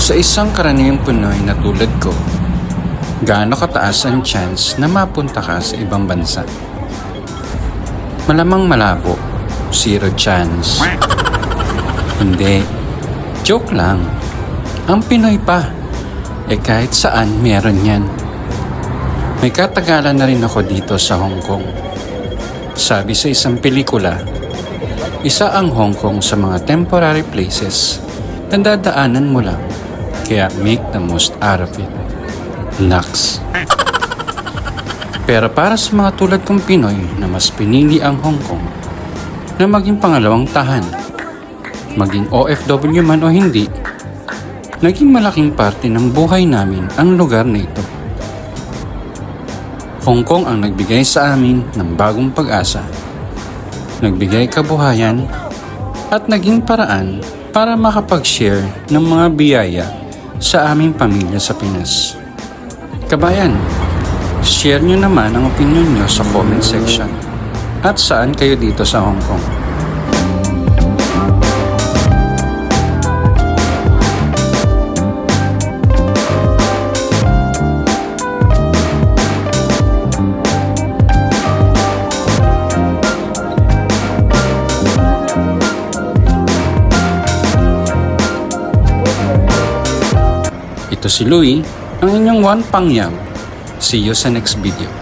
Sa isang karaniwang Pinoy na tulad ko, gaano kataas ang chance na mapunta ka sa ibang bansa? Malamang malabo, zero chance. Hindi, joke lang. Ang Pinoy pa, kahit saan meron yan. May katagalan na rin ako dito sa Hong Kong. Sabi sa isang pelikula, isa ang Hong Kong sa mga temporary places na dadaanan mo lang, kaya make the most out of it. Naks. Pero para sa mga tulad kong Pinoy na mas pinili ang Hong Kong na maging pangalawang tahanan, maging OFW man o hindi, naging malaking parte ng buhay namin ang lugar na ito. Hong Kong ang nagbigay sa amin ng bagong pag-asa, nagbigay kabuhayan, at naging paraan para makapag-share ng mga biyaya sa aming pamilya sa Pinas. Kabayan, share nyo naman ang opinion nyo sa comment section at saan kayo dito sa Hong Kong. Ito si Louie, ang inyong One Pangyaw. See you sa next video.